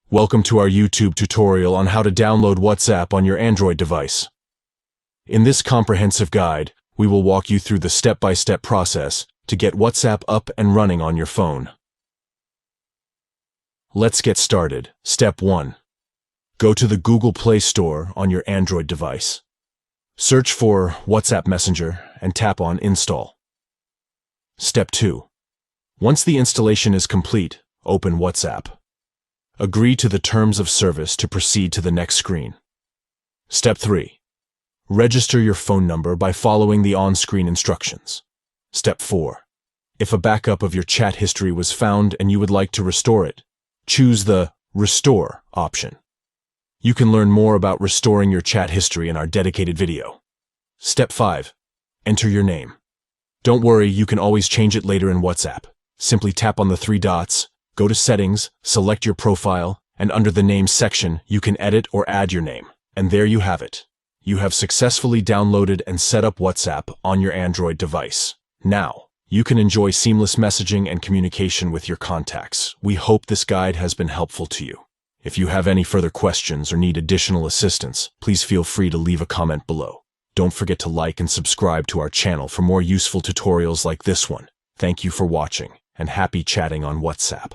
Welcome to our YouTube tutorial on how to download WhatsApp on your Android device. In this comprehensive guide, we will walk you through the step-by-step process to get WhatsApp up and running on your phone. Let's get started. Step 1. Go to the Google Play Store on your Android device. Search for WhatsApp Messenger and tap on Install. Step 2. Once the installation is complete, open WhatsApp. Agree to the terms of service to proceed to the next screen. Step 3. Register your phone number by following the on-screen instructions. Step 4. If a backup of your chat history was found and you would like to restore it, choose the Restore option. You can learn more about restoring your chat history in our dedicated video. Step 5. Enter your name. Don't worry, you can always change it later in WhatsApp. Simply tap on the 3 dots, go to Settings, select your profile, and under the Name section, you can edit or add your name. And there you have it. You have successfully downloaded and set up WhatsApp on your Android device. Now, you can enjoy seamless messaging and communication with your contacts. We hope this guide has been helpful to you. If you have any further questions or need additional assistance, please feel free to leave a comment below. Don't forget to like and subscribe to our channel for more useful tutorials like this one. Thank you for watching, and happy chatting on WhatsApp.